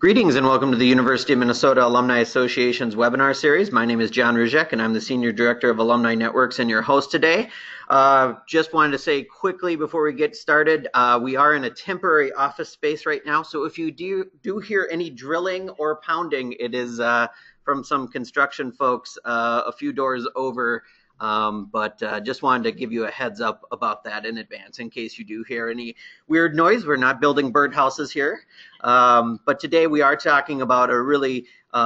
Greetings and welcome to the University of Minnesota Alumni Association's webinar series. My name is John Ruzek and I'm the Senior Director of Alumni Networks and your host today. Just wanted to say quickly before we get started, we are in a temporary office space right now, so if you do hear any drilling or pounding, it is from some construction folks a few doors over. But just wanted to give you a heads up about that in advance in case you do hear any weird noise. We're not building birdhouses here. But today we are talking about a really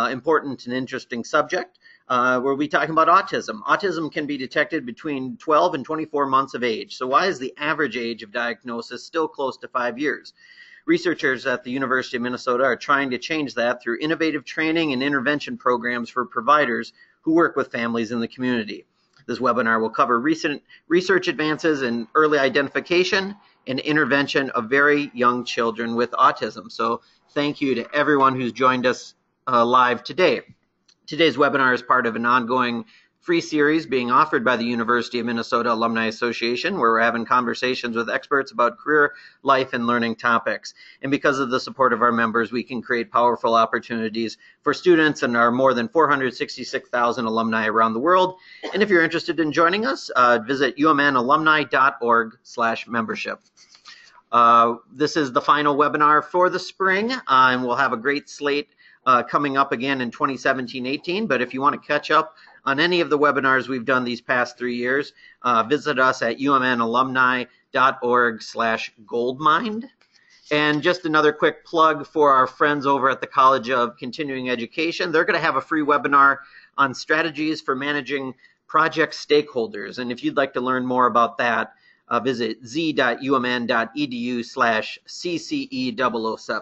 important and interesting subject. We'll be talking about autism. Autism can be detected between 12 and 24 months of age. So why is the average age of diagnosis still close to 5 years? Researchers at the University of Minnesota are trying to change that through innovative training and intervention programs for providers who work with families in the community. This webinar will cover recent research advances in early identification and intervention of very young children with autism. So thank you to everyone who's joined us live today. Today's webinar is part of an ongoing free series being offered by the University of Minnesota Alumni Association, where we're having conversations with experts about career, life, and learning topics. And because of the support of our members, we can create powerful opportunities for students and our more than 466,000 alumni around the world. And if you're interested in joining us, visit umnalumni.org/membership. This is the final webinar for the spring, and we'll have a great slate coming up again in 2017-18. But if you want to catch up on any of the webinars we've done these past 3 years, visit us at umnalumni.org/goldmine. And just another quick plug for our friends over at the College of Continuing Education. They're going to have a free webinar on strategies for managing project stakeholders. And if you'd like to learn more about that, visit z.umn.edu/CCE007.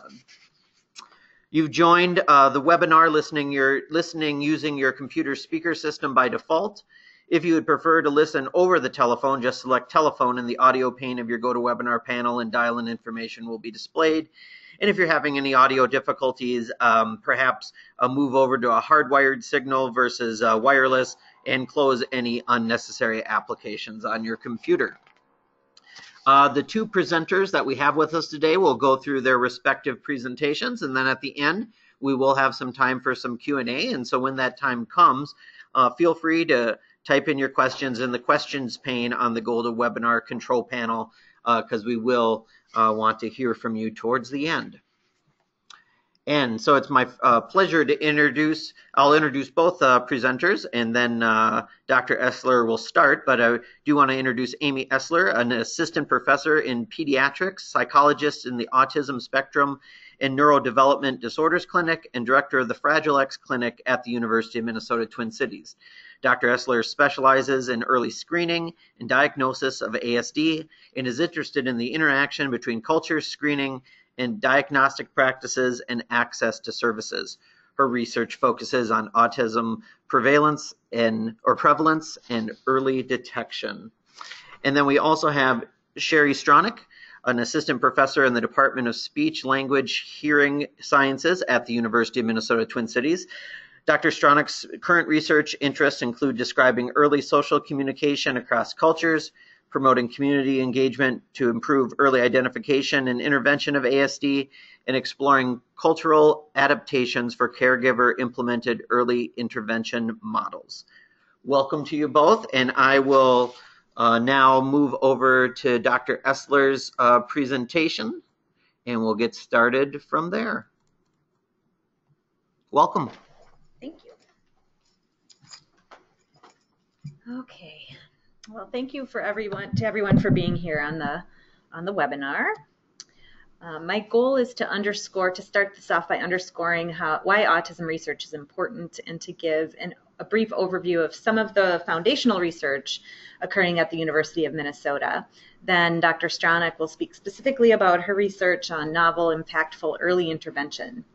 You've joined the webinar listening using your computer speaker system by default. If you would prefer to listen over the telephone, just select telephone in the audio pane of your GoToWebinar panel and dial-in information will be displayed. And if you're having any audio difficulties, perhaps move over to a hardwired signal versus wireless and close any unnecessary applications on your computer. The two presenters that we have with us today will go through their respective presentations, and then at the end we will have some time for some Q&A. And so when that time comes, feel free to type in your questions in the questions pane on the GoToWebinar control panel, because we will want to hear from you towards the end. And so it's my pleasure to I'll introduce both presenters, and then Dr. Essler will start, but I do want to introduce Amy Essler, an assistant professor in pediatrics, psychologist in the autism spectrum and neurodevelopment disorders clinic, and director of the Fragile X clinic at the University of Minnesota Twin Cities. Dr. Essler specializes in early screening and diagnosis of ASD and is interested in the interaction between culture screening and diagnostic practices and access to services. Her research focuses on autism prevalence and early detection. And then we also have Sherry Stronach, an assistant professor in the Department of Speech, Language, Hearing Sciences at the University of Minnesota Twin Cities. Dr. Stronach's current research interests include describing early social communication across cultures, promoting community engagement to improve early identification and intervention of ASD, and exploring cultural adaptations for caregiver-implemented early intervention models. Welcome to you both, and I will now move over to Dr. Essler's presentation, and we'll get started from there. Welcome. Thank you. Okay. Well, thank you for everyone for being here on the webinar. My goal is to start this off by underscoring why autism research is important, and to give a brief overview of some of the foundational research occurring at the University of Minnesota. Then Dr. Stronach will speak specifically about her research on novel, impactful early intervention.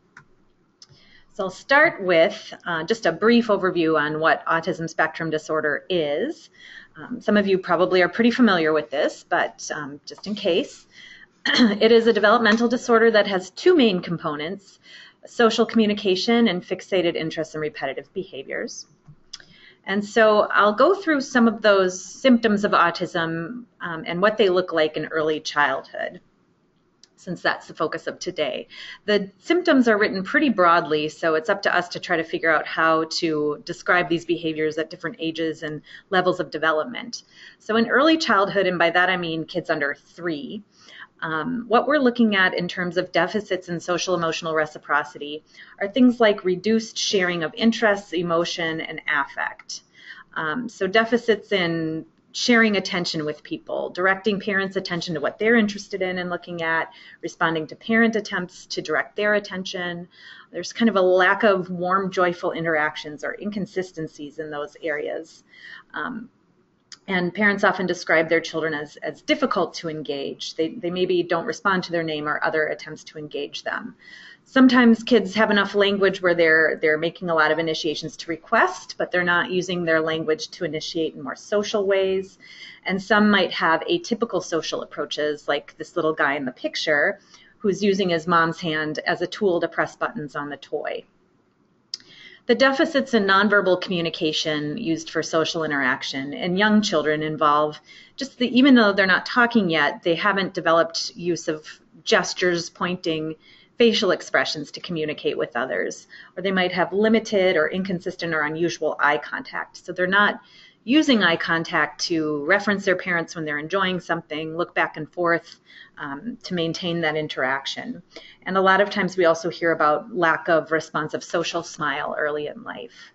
So I'll start with just a brief overview on what autism spectrum disorder is. Some of you probably are pretty familiar with this, but just in case, it is a developmental disorder that has two main components: social communication and fixated interests and repetitive behaviors. And so I'll go through some of those symptoms of autism and what they look like in early childhood. since that's the focus of today. The symptoms are written pretty broadly, so it's up to us to try to figure out how to describe these behaviors at different ages and levels of development. So in early childhood, and by that I mean kids under 3, what we're looking at in terms of deficits in social emotional reciprocity are things like reduced sharing of interests, emotion, and affect. So deficits in sharing attention with people, directing parents' attention to what they're interested in and looking at, responding to parent attempts to direct their attention. There's kind of a lack of warm, joyful interactions or inconsistencies in those areas. And parents often describe their children as difficult to engage. They maybe don't respond to their name or other attempts to engage them. Sometimes kids have enough language where they're making a lot of initiations to request, but they're not using their language to initiate in more social ways. And some might have atypical social approaches, like this little guy in the picture who's using his mom's hand as a tool to press buttons on the toy. The deficits in nonverbal communication used for social interaction in young children involve even though they're not talking yet, they haven't developed use of gestures, pointing, facial expressions to communicate with others, or they might have limited or inconsistent or unusual eye contact. So they're not using eye contact to reference their parents when they're enjoying something, look back and forth to maintain that interaction. And a lot of times we also hear about lack of responsive social smile early in life.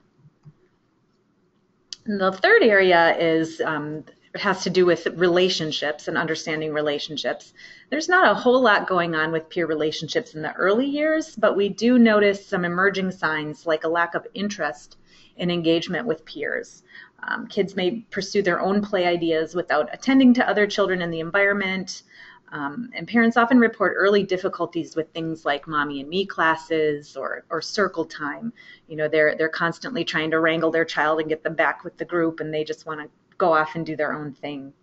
And the third area is it has to do with relationships and understanding relationships. There's not a whole lot going on with peer relationships in the early years, but we do notice some emerging signs like a lack of interest in engagement with peers. Kids may pursue their own play ideas without attending to other children in the environment. And parents often report early difficulties with things like mommy and me classes or circle time. You know, they're constantly trying to wrangle their child and get them back with the group, and they just want to go off and do their own thing.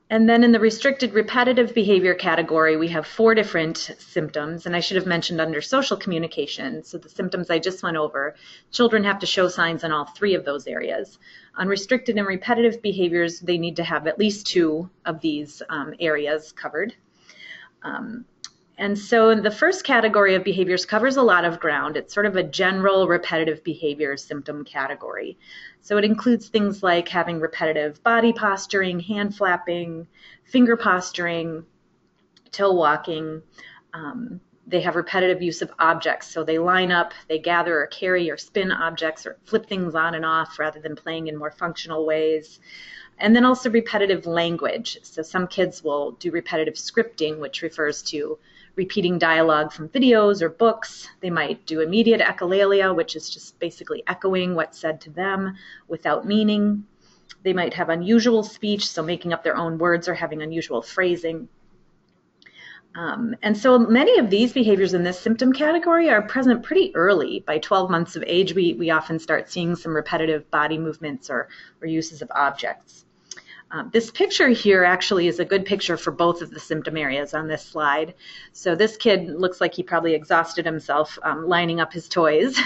And then in the restricted repetitive behavior category, we have 4 different symptoms, and I should have mentioned under social communication. So the symptoms I just went over, children have to show signs in all 3 of those areas. On restricted and repetitive behaviors, they need to have at least 2 of these areas covered. And so the first category of behaviors covers a lot of ground. It's sort of a general repetitive behavior symptom category. So it includes things like having repetitive body posturing, hand flapping, finger posturing, toe walking. They have repetitive use of objects. So they line up, they gather or carry or spin objects or flip things on and off rather than playing in more functional ways. And then also repetitive language. So some kids will do repetitive scripting, which refers to repeating dialogue from videos or books. They might do immediate echolalia, which is just basically echoing what's said to them without meaning. They might have unusual speech, so making up their own words or having unusual phrasing. And so many of these behaviors in this symptom category are present pretty early. By 12 months of age, we often start seeing some repetitive body movements or uses of objects. This picture here actually is a good picture for both of the symptom areas on this slide. So this kid looks like he probably exhausted himself lining up his toys.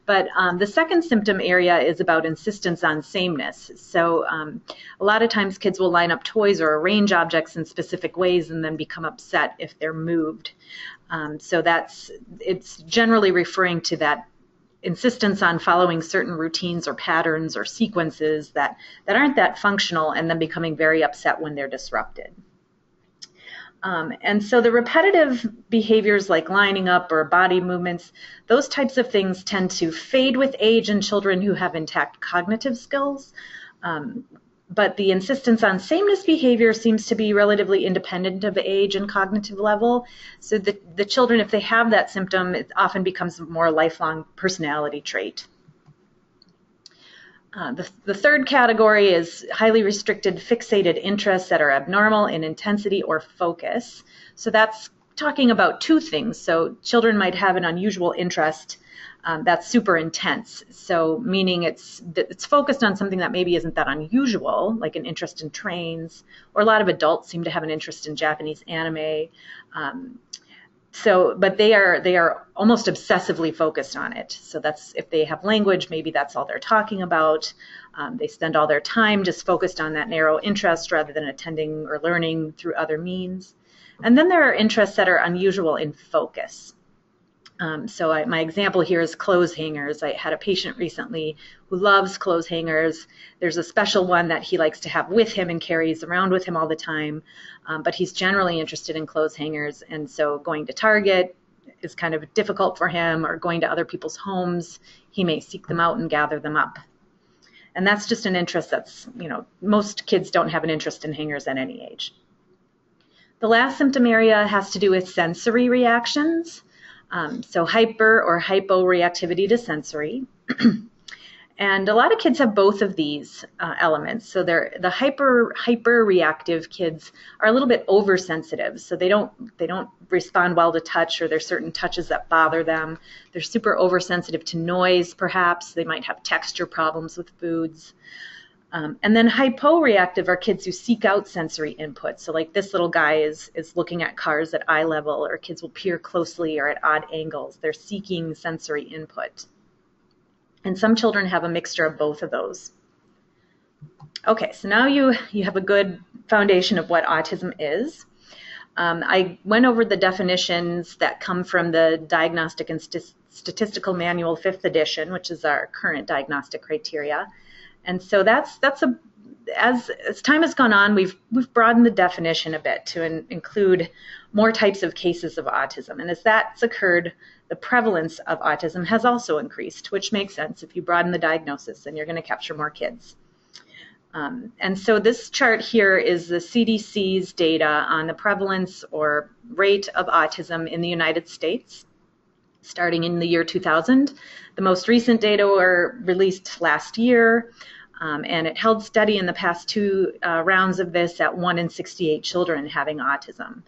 But the second symptom area is about insistence on sameness. So a lot of times kids will line up toys or arrange objects in specific ways and then become upset if they're moved. So it's generally referring to that insistence on following certain routines or patterns or sequences that aren't that functional and then becoming very upset when they're disrupted. And so the repetitive behaviors like lining up or body movements, those types of things tend to fade with age in children who have intact cognitive skills. But the insistence on sameness behavior seems to be relatively independent of age and cognitive level. So the children, if they have that symptom, it often becomes a more lifelong personality trait. The third category is highly restricted fixated interests that are abnormal in intensity or focus. So that's talking about 2 things. So children might have an unusual interest that's super intense. So meaning it's focused on something that maybe isn't that unusual, like an interest in trains, or a lot of adults seem to have an interest in Japanese anime. But they are almost obsessively focused on it. So that's, if they have language, maybe that's all they're talking about. They spend all their time just focused on that narrow interest rather than attending or learning through other means. And then there are interests that are unusual in focus. My example here is clothes hangers. I had a patient recently who loves clothes hangers. There's a special one that he likes to have with him and carries around with him all the time, but he's generally interested in clothes hangers, and so going to Target is kind of difficult for him, or going to other people's homes, he may seek them out and gather them up. And that's just an interest that's, most kids don't have an interest in hangers at any age. The last symptom area has to do with sensory reactions. So hyper or hyporeactivity to sensory. And a lot of kids have both of these elements. So the hyper-reactive kids are a little bit oversensitive. So they don't respond well to touch, or there's certain touches that bother them. They're super oversensitive to noise, perhaps. They might have texture problems with foods. And then hyporeactive are kids who seek out sensory input. So like this little guy is looking at cars at eye level, or kids will peer closely or at odd angles. They're seeking sensory input. And some children have a mixture of both of those. Okay, so now you have a good foundation of what autism is. I went over the definitions that come from the Diagnostic and Statistical Manual 5th edition, which is our current diagnostic criteria. And so as time has gone on, we've broadened the definition a bit to include more types of cases of autism. And as that's occurred, the prevalence of autism has also increased, which makes sense. If you broaden the diagnosis, then you're going to capture more kids. And so this chart here is the CDC's data on the prevalence or rate of autism in the United States, starting in the year 2000. The most recent data were released last year, and it held steady in the past two rounds of this at 1 in 68 children having autism.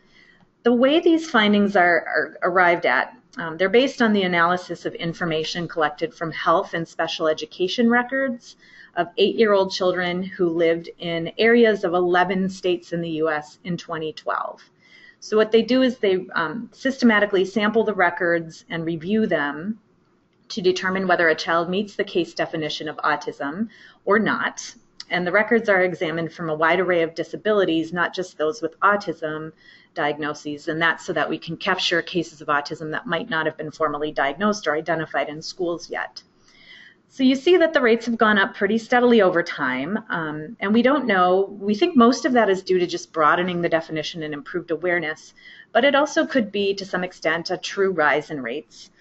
The way these findings are arrived at, they're based on the analysis of information collected from health and special education records of 8-year-old children who lived in areas of 11 states in the U.S. in 2012. So what they do is they systematically sample the records and review them to determine whether a child meets the case definition of autism or not. And the records are examined from a wide array of disabilities, not just those with autism diagnoses, and that's so that we can capture cases of autism that might not have been formally diagnosed or identified in schools yet. So you see that the rates have gone up pretty steadily over time, and we don't know. We think most of that is due to just broadening the definition and improved awareness, but it also could be, to some extent, a true rise in rates,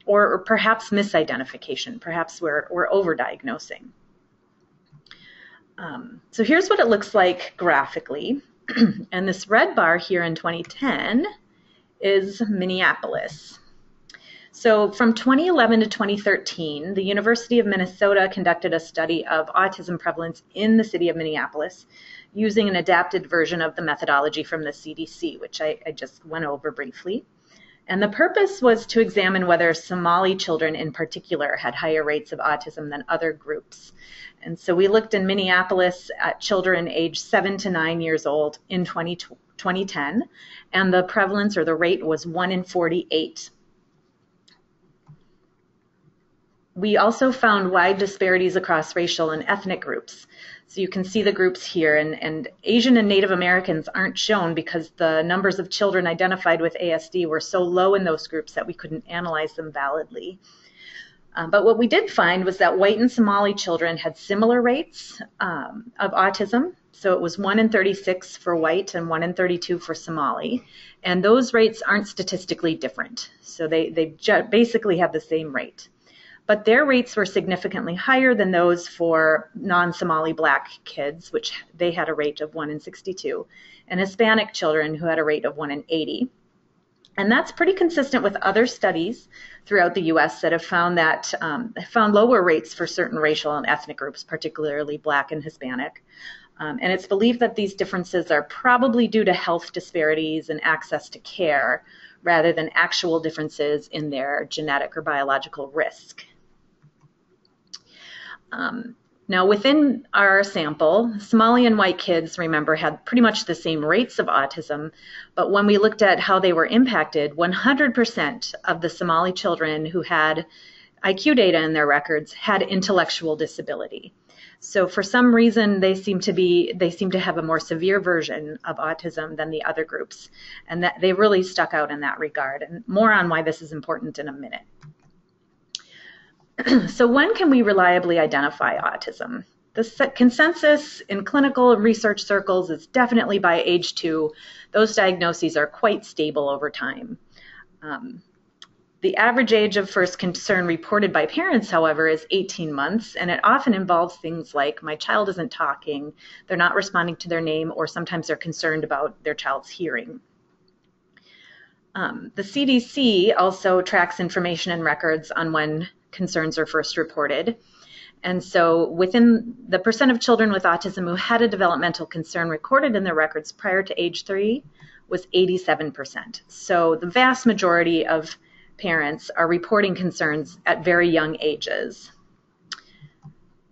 or perhaps misidentification. Perhaps we're overdiagnosing. So here's what it looks like graphically. And this red bar here in 2010 is Minneapolis. So from 2011 to 2013, the University of Minnesota conducted a study of autism prevalence in the city of Minneapolis using an adapted version of the methodology from the CDC, which I just went over briefly. And the purpose was to examine whether Somali children in particular had higher rates of autism than other groups. And so we looked in Minneapolis at children aged 7 to 9 years old in 2010, and the prevalence or the rate was 1 in 48. We also found wide disparities across racial and ethnic groups. So you can see the groups here, and Asian and Native Americans aren't shown because the numbers of children identified with ASD were so low in those groups that we couldn't analyze them validly. But what we did find was that white and Somali children had similar rates of autism. So it was 1 in 36 for white and 1 in 32 for Somali. And those rates aren't statistically different. So they basically have the same rate. But their rates were significantly higher than those for non-Somali Black kids, which they had a rate of 1 in 62, and Hispanic children who had a rate of 1 in 80. And that's pretty consistent with other studies throughout the U.S. that have found lower rates for certain racial and ethnic groups, particularly Black and Hispanic. And it's believed that these differences are probably due to health disparities and access to care, rather than actual differences in their genetic or biological risk. Now, within our sample, Somali and white kids, remember, had pretty much the same rates of autism, but when we looked at how they were impacted, 100% of the Somali children who had IQ data in their records had intellectual disability. So for some reason, they seem to have a more severe version of autism than the other groups, and that they really stuck out in that regard. And more on why this is important in a minute. So when can we reliably identify autism? The consensus in clinical research circles is definitely by age 2. Those diagnoses are quite stable over time. The average age of first concern reported by parents, however, is 18 months, and it often involves things like, my child isn't talking, they're not responding to their name, or sometimes they're concerned about their child's hearing. The CDC also tracks information and records on when concerns are first reported. And so within the percent of children with autism who had a developmental concern recorded in their records prior to age 3 was 87%. So the vast majority of parents are reporting concerns at very young ages.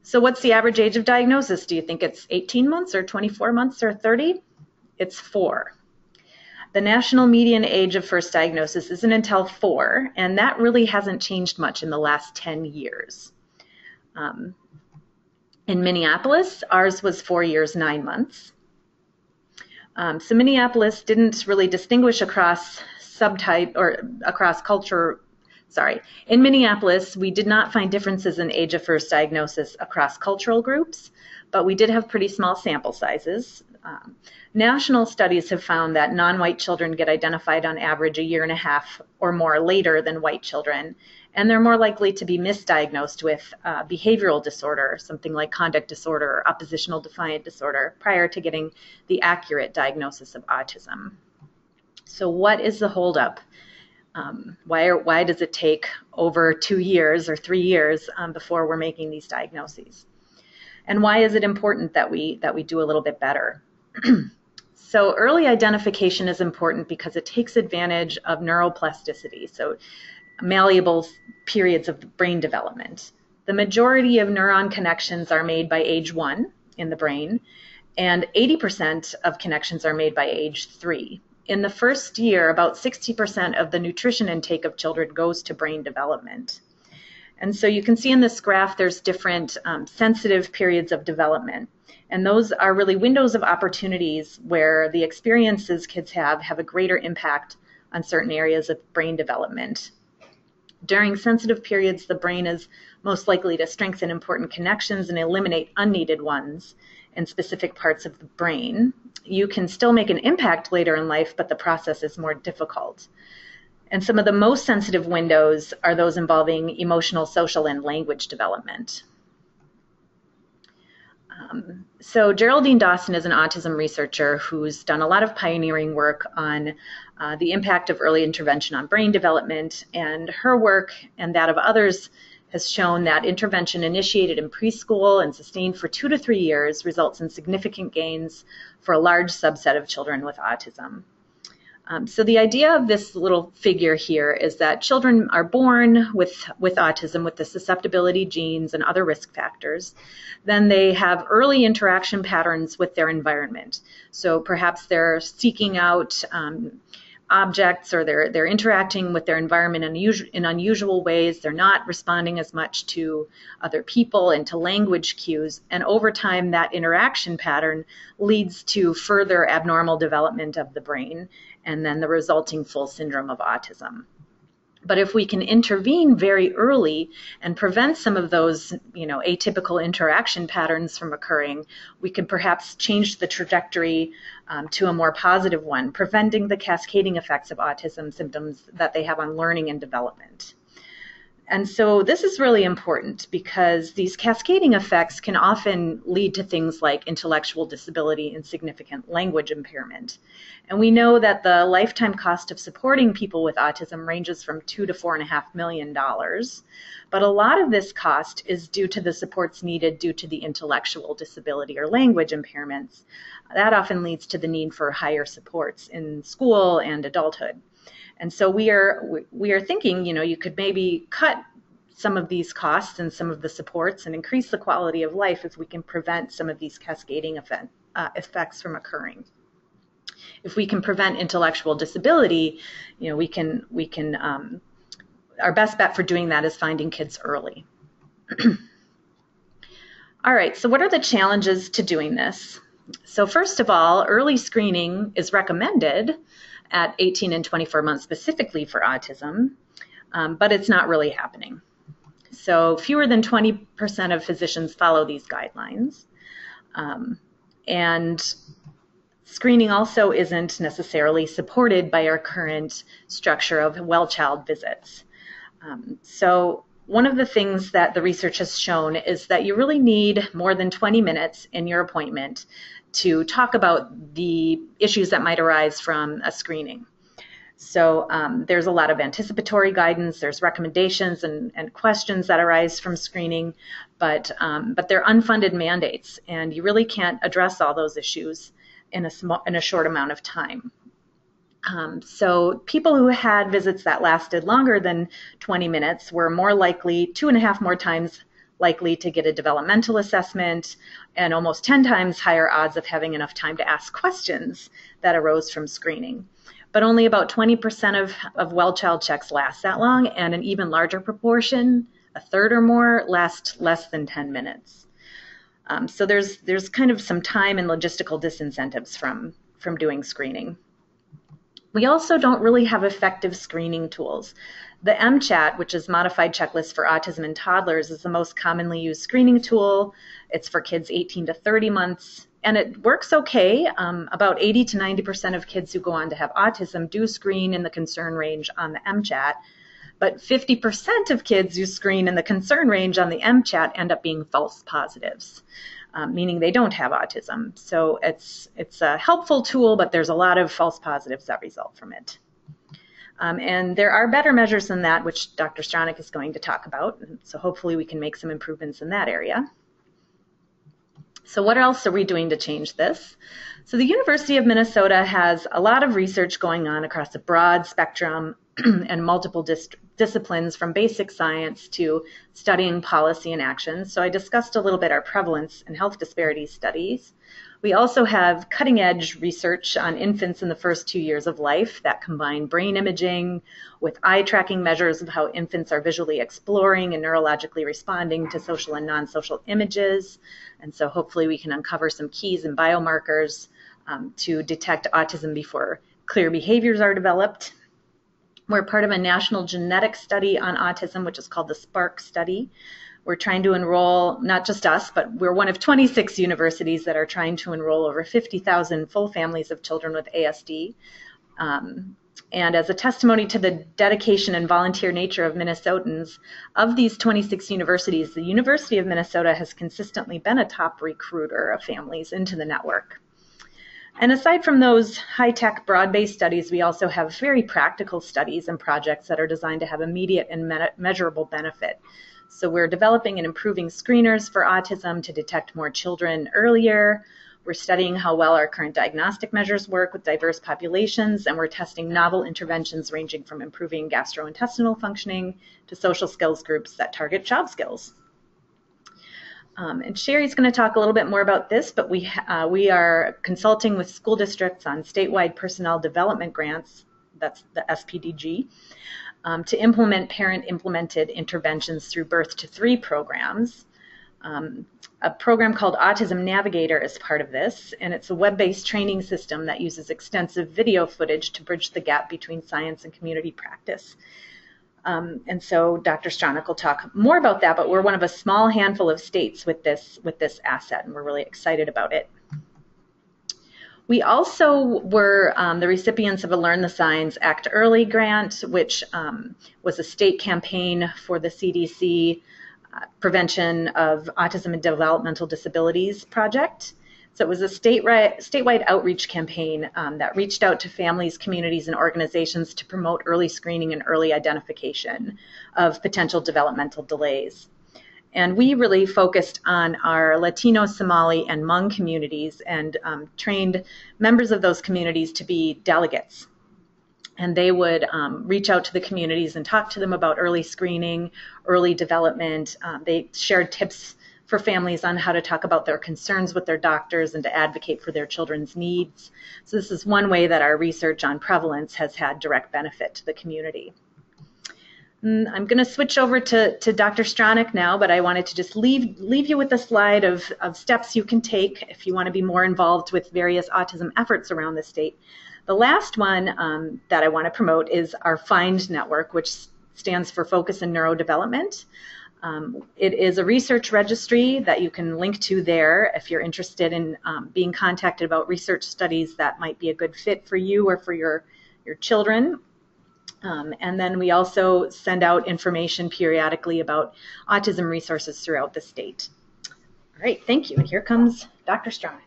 So what's the average age of diagnosis? Do you think it's 18 months or 24 months or 30? It's 4. The national median age of first diagnosis isn't until 4, and that really hasn't changed much in the last 10 years. In Minneapolis, ours was 4 years, 9 months. So Minneapolis didn't really distinguish across subtype or across culture. In Minneapolis, we did not find differences in age of first diagnosis across cultural groups, but we did have pretty small sample sizes. National studies have found that non-white children get identified on average 1.5 years or more later than white children, and they're more likely to be misdiagnosed with behavioral disorder, something like conduct disorder or oppositional defiant disorder, prior to getting the accurate diagnosis of autism. So what is the holdup? Why does it take over 2 years or 3 years before we're making these diagnoses? And why is it important that we do a little bit better? So early identification is important because it takes advantage of neuroplasticity, so malleable periods of brain development. The majority of neuron connections are made by age 1 in the brain, and 80% of connections are made by age 3. In the first year, about 60% of the nutrition intake of children goes to brain development. And so you can see in this graph, there's different sensitive periods of development. And those are really windows of opportunities where the experiences kids have a greater impact on certain areas of brain development. During sensitive periods, the brain is most likely to strengthen important connections and eliminate unneeded ones in specific parts of the brain. You can still make an impact later in life, but the process is more difficult. And some of the most sensitive windows are those involving emotional, social, and language development. So Geraldine Dawson is an autism researcher who's done a lot of pioneering work on the impact of early intervention on brain development, and her work and that of others has shown that intervention initiated in preschool and sustained for 2 to 3 years results in significant gains for a large subset of children with autism. So the idea of this little figure here is that children are born with autism, with the susceptibility genes and other risk factors. Then they have early interaction patterns with their environment. So perhaps they're seeking out objects, or they're interacting with their environment in unusual ways. They're not responding as much to other people and to language cues. And over time, that interaction pattern leads to further abnormal development of the brain, and then the resulting full syndrome of autism. But if we can intervene very early and prevent some of those, atypical interaction patterns from occurring, we could perhaps change the trajectory to a more positive one, preventing the cascading effects of autism symptoms that they have on learning and development. And so this is really important because these cascading effects can often lead to things like intellectual disability and significant language impairment. And we know that the lifetime cost of supporting people with autism ranges from $2 to $4.5 million. But a lot of this cost is due to the supports needed due to the intellectual disability or language impairments. That often leads to the need for higher supports in school and adulthood. And so we are thinking, you could maybe cut some of these costs and some of the supports and increase the quality of life if we can prevent some of these cascading effects from occurring. If we can prevent intellectual disability, we can our best bet for doing that is finding kids early. All right, so what are the challenges to doing this? So first of all, early screening is recommended at 18 and 24 months specifically for autism, but it's not really happening. So fewer than 20% of physicians follow these guidelines. And screening also isn't necessarily supported by our current structure of well-child visits. So one of the things that the research has shown is that you really need more than 20 minutes in your appointment to talk about the issues that might arise from a screening. So there's a lot of anticipatory guidance, there's recommendations and questions that arise from screening, but they're unfunded mandates, and you really can't address all those issues in a short amount of time. So people who had visits that lasted longer than 20 minutes were more likely, 2.5 more times likely to get a developmental assessment, and almost 10 times higher odds of having enough time to ask questions that arose from screening. But only about 20% of well-child checks last that long, and an even larger proportion, a third or more, last less than 10 minutes. So there's kind of some time and logistical disincentives from doing screening. We also don't really have effective screening tools. The MCHAT, which is Modified Checklist for Autism in Toddlers, is the most commonly used screening tool. It's for kids 18 to 30 months, and it works okay. About 80 to 90% of kids who go on to have autism do screen in the concern range on the MCHAT, but 50% of kids who screen in the concern range on the MCHAT end up being false positives. Meaning they don't have autism. So it's a helpful tool, but there's a lot of false positives that result from it. And there are better measures than that, which Dr. Stronach is going to talk about. So hopefully we can make some improvements in that area. So what else are we doing to change this? So the University of Minnesota has a lot of research going on across a broad spectrum and multiple disciplines, from basic science to studying policy and action. So I discussed a little bit our prevalence and health disparities studies. We also have cutting edge research on infants in the first 2 years of life that combine brain imaging with eye tracking measures of how infants are visually exploring and neurologically responding to social and non-social images. And so hopefully we can uncover some keys and biomarkers to detect autism before clear behaviors are developed. We're part of a national genetic study on autism, which is called the SPARK study. We're trying to enroll, not just us, but we're one of 26 universities that are trying to enroll over 50,000 full families of children with ASD. And as a testimony to the dedication and volunteer nature of Minnesotans, of these 26 universities, the University of Minnesota has consistently been a top recruiter of families into the network. And aside from those high-tech, broad-based studies, we also have very practical studies and projects that are designed to have immediate and measurable benefit. So we're developing and improving screeners for autism to detect more children earlier. We're studying how well our current diagnostic measures work with diverse populations, and we're testing novel interventions ranging from improving gastrointestinal functioning to social skills groups that target job skills. And Sherry's going to talk a little bit more about this, but we are consulting with school districts on statewide personnel development grants, that's the SPDG, to implement parent-implemented interventions through birth to 3 programs. A program called Autism Navigator is part of this, and it's a web-based training system that uses extensive video footage to bridge the gap between science and community practice. And so Dr. Stronach will talk more about that, but we're one of a small handful of states with this asset, and we're really excited about it. We also were the recipients of a Learn the Signs Act Early grant, which was a state campaign for the CDC Prevention of Autism and Developmental Disabilities project. So it was a statewide outreach campaign that reached out to families, communities, and organizations to promote early screening and early identification of potential developmental delays. And we really focused on our Latino, Somali, and Hmong communities and trained members of those communities to be delegates And they would reach out to the communities and talk to them about early screening, early development. They shared tips for families on how to talk about their concerns with their doctors and to advocate for their children's needs. So this is one way that our research on prevalence has had direct benefit to the community. I'm going to switch over to Dr. Stronach now, but I wanted to just leave you with a slide of steps you can take if you want to be more involved with various autism efforts around the state. The last one that I want to promote is our FIND network, which stands for Focus in Neurodevelopment. It is a research registry that you can link to there if you're interested in being contacted about research studies that might be a good fit for you or for your children. And then we also send out information periodically about autism resources throughout the state. All right, thank you. And here comes Dr. Stronach.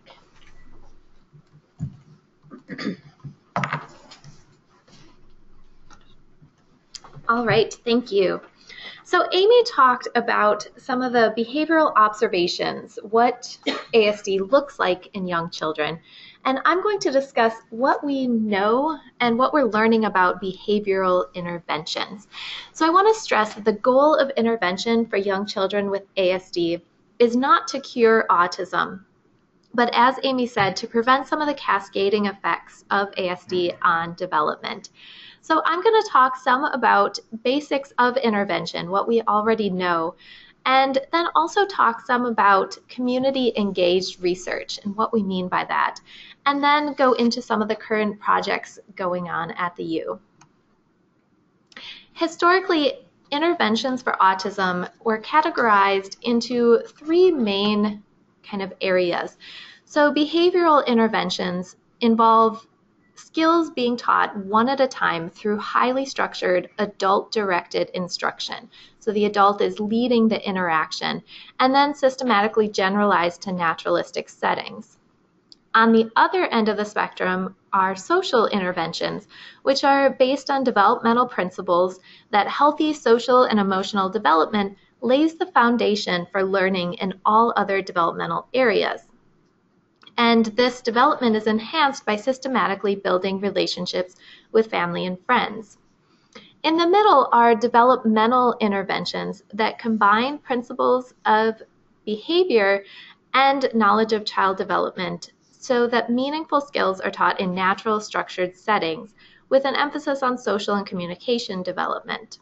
All right, thank you. So Amy talked about some of the behavioral observations, what ASD looks like in young children. And I'm going to discuss what we know and what we're learning about behavioral interventions. So I want to stress that the goal of intervention for young children with ASD is not to cure autism, but as Amy said, to prevent some of the cascading effects of ASD on development. So I'm going to talk some about basics of intervention, what we already know, and then also talk some about community-engaged research and what we mean by that, and then go into some of the current projects going on at the U. Historically, interventions for autism were categorized into three main kind of areas. So behavioral interventions involve skills being taught one at a time through highly structured adult-directed instruction. So the adult is leading the interaction and then systematically generalized to naturalistic settings. On the other end of the spectrum are social interventions, which are based on developmental principles that healthy social and emotional development lays the foundation for learning in all other developmental areas. And this development is enhanced by systematically building relationships with family and friends. In the middle are developmental interventions that combine principles of behavior and knowledge of child development so that meaningful skills are taught in natural, structured settings with an emphasis on social and communication development.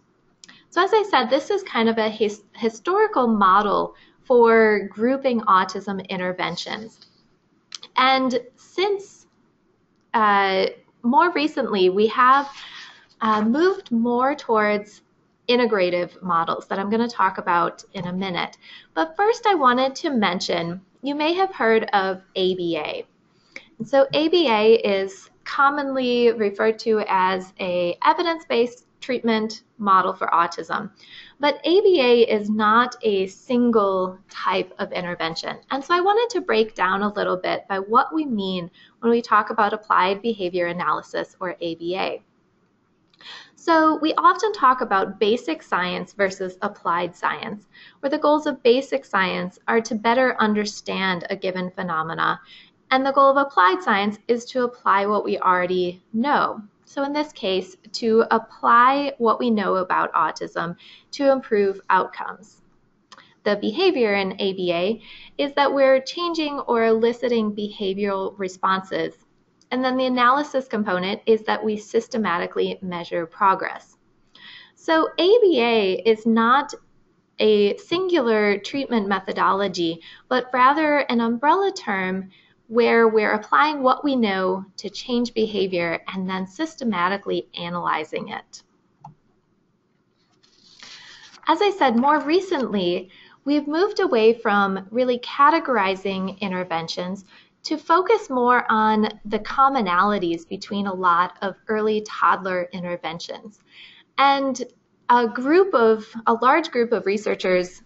So as I said, this is kind of a historical model for grouping autism interventions. And since more recently, we have moved more towards integrative models that I'm going to talk about in a minute. But first, I wanted to mention, you may have heard of ABA. And so ABA is commonly referred to as an evidence-based treatment model for autism. But ABA is not a single type of intervention. And so I wanted to break down a little bit by what we mean when we talk about applied behavior analysis, or ABA. So we often talk about basic science versus applied science, where the goals of basic science are to better understand a given phenomena, and the goal of applied science is to apply what we already know. So in this case, to apply what we know about autism to improve outcomes. The behavior in ABA is that we're changing or eliciting behavioral responses. And then the analysis component is that we systematically measure progress. So ABA is not a singular treatment methodology, but rather an umbrella term where we're applying what we know to change behavior and then systematically analyzing it. As I said, more recently, we've moved away from really categorizing interventions to focus more on the commonalities between a lot of early toddler interventions. And a large group of researchers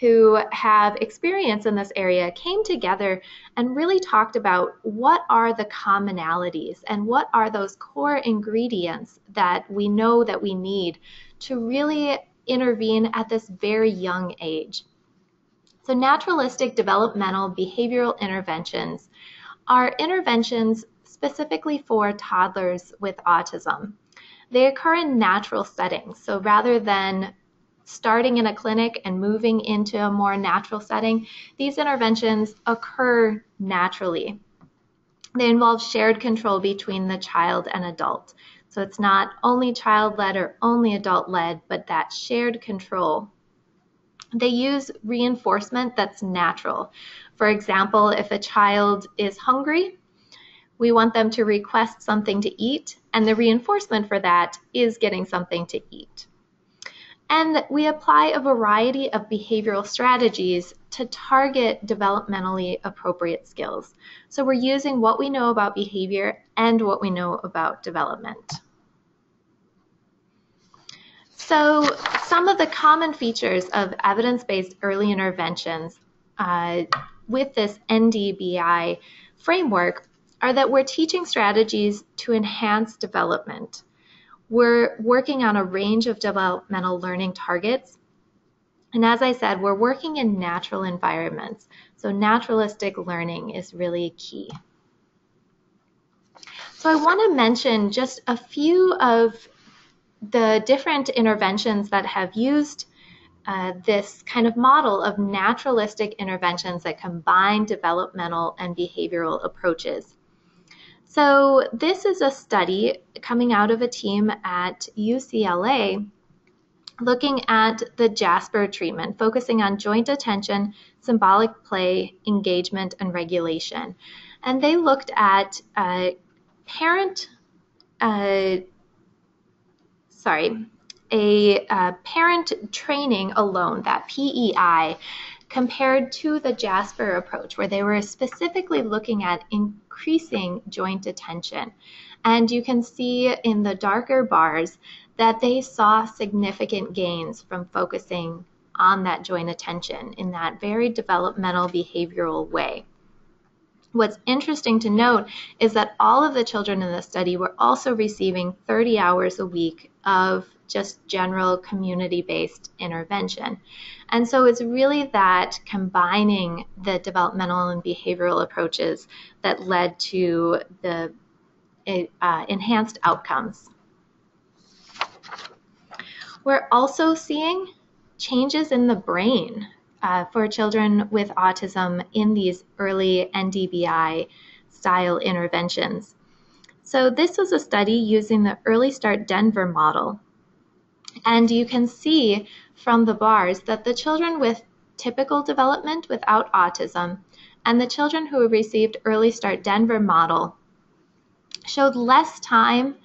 who have experience in this area came together and really talked about what are the commonalities and what are those core ingredients that we know that we need to really intervene at this very young age. So naturalistic developmental behavioral interventions are interventions specifically for toddlers with autism. they occur in natural settings. So rather than starting in a clinic and moving into a more natural setting, these interventions occur naturally. They involve shared control between the child and adult. So it's not only child-led or only adult-led, but that shared control. They use reinforcement that's natural. For example, if a child is hungry, we want them to request something to eat, and the reinforcement for that is getting something to eat. And we apply a variety of behavioral strategies to target developmentally appropriate skills. So we're using what we know about behavior and what we know about development. So some of the common features of evidence-based early interventions with this NDBI framework are that we're teaching strategies to enhance development. We're working on a range of developmental learning targets. And as I said, we're working in natural environments. So naturalistic learning is really key. So I want to mention just a few of the different interventions that have used this kind of model of naturalistic interventions that combine developmental and behavioral approaches. So this is a study coming out of a team at UCLA looking at the Jasper treatment, focusing on joint attention, symbolic play, engagement, and regulation. And they looked at parent training alone, that PEI, compared to the Jasper approach, where they were specifically looking at increasing joint attention. And you can see in the darker bars that they saw significant gains from focusing on that joint attention in that very developmental behavioral way. What's interesting to note is that all of the children in the study were also receiving 30 hours a week of just general community-based intervention. And so it's really that combining the developmental and behavioral approaches that led to the enhanced outcomes. We're also seeing changes in the brain for children with autism in these early NDBI style interventions. So this was a study using the Early Start Denver model. And you can see from the bars that the children with typical development without autism and the children who received Early Start Denver model showed less time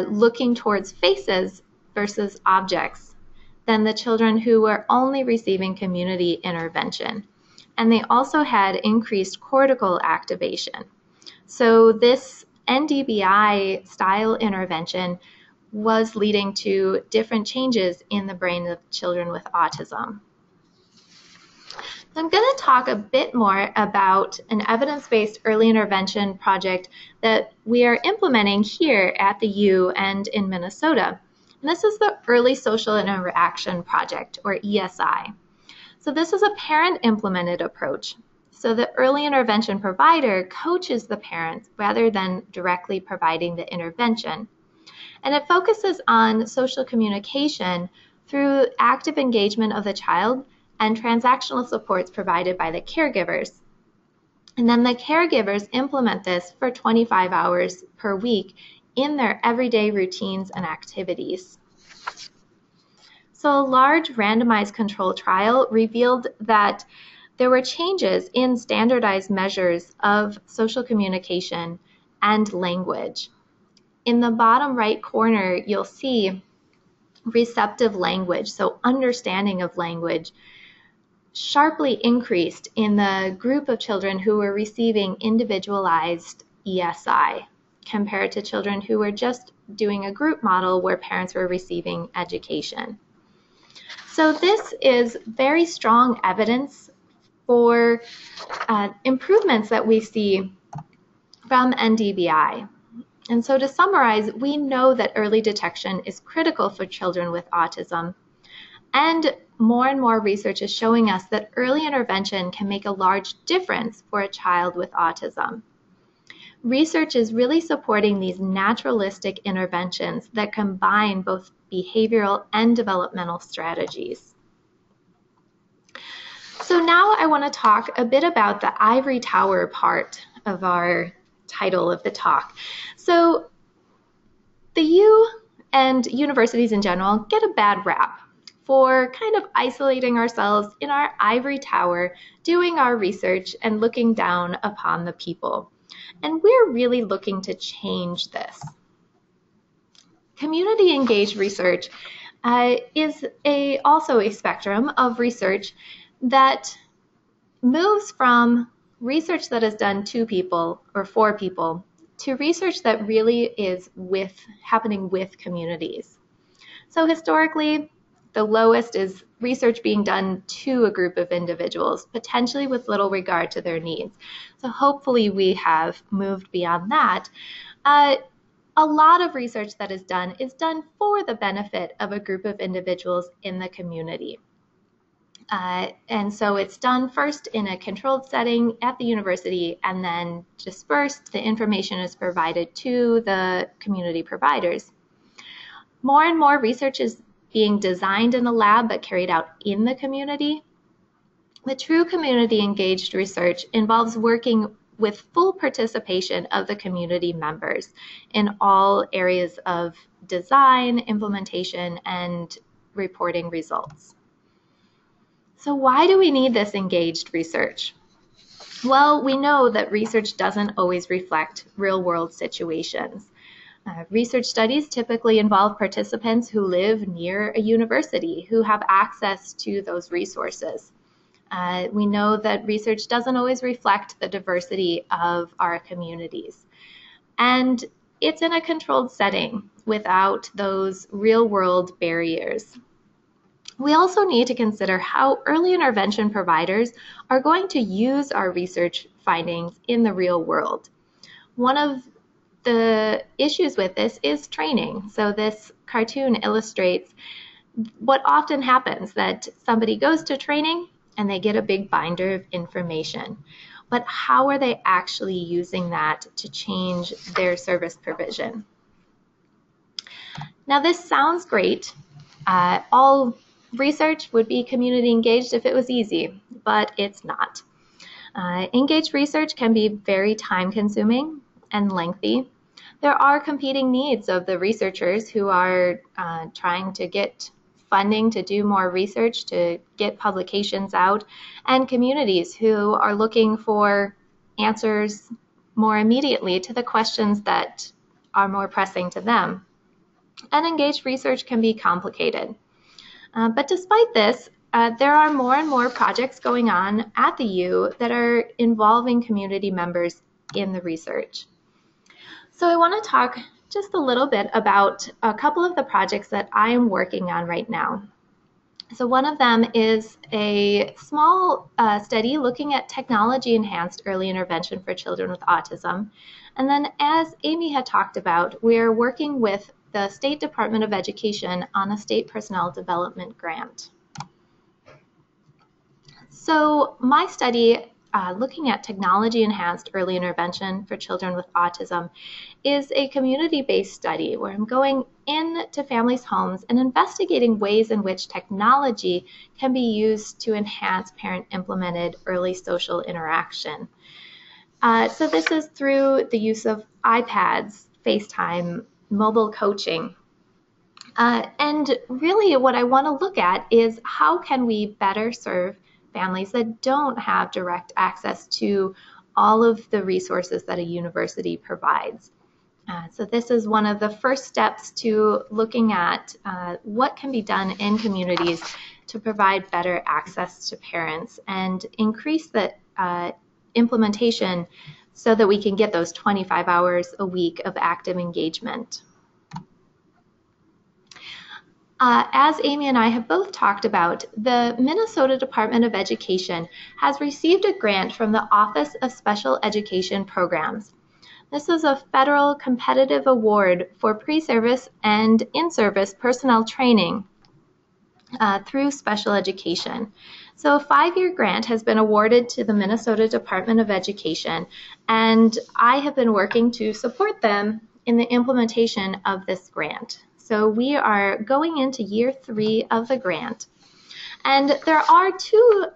looking towards faces versus objects than the children who were only receiving community intervention. And they also had increased cortical activation. So this NDBI style intervention was leading to different changes in the brain of children with autism. I'm going to talk a bit more about an evidence-based early intervention project that we are implementing here at the U and in Minnesota. And this is the Early Social Interaction Project, or ESI. So this is a parent-implemented approach. So the early intervention provider coaches the parents rather than directly providing the intervention. And it focuses on social communication through active engagement of the child and transactional supports provided by the caregivers. And then the caregivers implement this for 25 hours per week in their everyday routines and activities. So a large randomized control trial revealed that there were changes in standardized measures of social communication and language. In the bottom right corner, you'll see receptive language, so understanding of language, sharply increased in the group of children who were receiving individualized ESI compared to children who were just doing a group model where parents were receiving education. So this is very strong evidence for improvements that we see from NDBI. And so to summarize, we know that early detection is critical for children with autism. And more research is showing us that early intervention can make a large difference for a child with autism. research is really supporting these naturalistic interventions that combine both behavioral and developmental strategies. So now I want to talk a bit about the ivory tower part of our title of the talk. So the U and universities in general get a bad rap for kind of isolating ourselves in our ivory tower, doing our research and looking down upon the people. And we're really looking to change this. Community engaged research is also a spectrum of research that moves from research that is done to people or for people to research that really is happening with communities. So historically, the lowest is research being done to a group of individuals, potentially with little regard to their needs. So hopefully we have moved beyond that. A lot of research that is done for the benefit of a group of individuals in the community. And so it's done first in a controlled setting at the university, and then dispersed, the information is provided to the community providers. More and more research is being designed in a lab but carried out in the community. The true community engaged research involves working with full participation of the community members in all areas of design, implementation, and reporting results. So why do we need this engaged research? Well, we know that research doesn't always reflect real-world situations. Research studies typically involve participants who live near a university, who have access to those resources. We know that research doesn't always reflect the diversity of our communities. And it's in a controlled setting without those real-world barriers. We also need to consider how early intervention providers are going to use our research findings in the real world. One of the issues with this is training. So this cartoon illustrates what often happens, that somebody goes to training and they get a big binder of information. But how are they actually using that to change their service provision? Now this sounds great. All research would be community engaged if it was easy, but it's not. Engaged research can be very time consuming and lengthy. There are competing needs of the researchers who are trying to get funding to do more research, to get publications out, and communities who are looking for answers more immediately to the questions that are more pressing to them. And engaged research can be complicated. But despite this, there are more and more projects going on at the U that are involving community members in the research. So I want to talk just a little bit about a couple of the projects that I am working on right now. So one of them is a small study looking at technology-enhanced early intervention for children with autism. And then, as Amy had talked about, we're working with the State Department of Education on a state personnel development grant. So my study looking at technology-enhanced early intervention for children with autism is a community-based study where I'm going into families' homes and investigating ways in which technology can be used to enhance parent-implemented early social interaction. So this is through the use of iPads, FaceTime, mobile coaching. And really what I want to look at is how can we better serve families that don't have direct access to all of the resources that a university provides. So this is one of the first steps to looking at what can be done in communities to provide better access to parents and increase the implementation so that we can get those 25 hours a week of active engagement. As Amy and I have both talked about, the Minnesota Department of Education has received a grant from the Office of Special Education Programs. This is a federal competitive award for pre-service and in-service personnel training through special education. So a 5-year grant has been awarded to the Minnesota Department of Education, and I have been working to support them in the implementation of this grant. So we are going into year 3 of the grant, and there are 2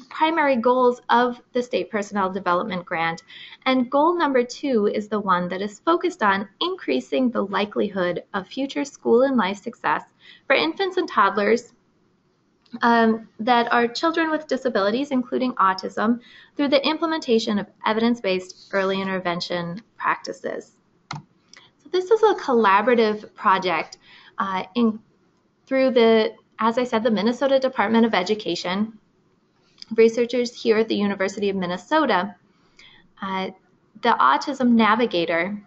primary goals of the State Personnel Development Grant, and goal number 2 is the one that is focused on increasing the likelihood of future school and life success for infants and toddlers that are children with disabilities, including autism, through the implementation of evidence-based early intervention practices. So this is a collaborative project through the, as I said, the Minnesota Department of Education, researchers here at the University of Minnesota, the Autism Navigator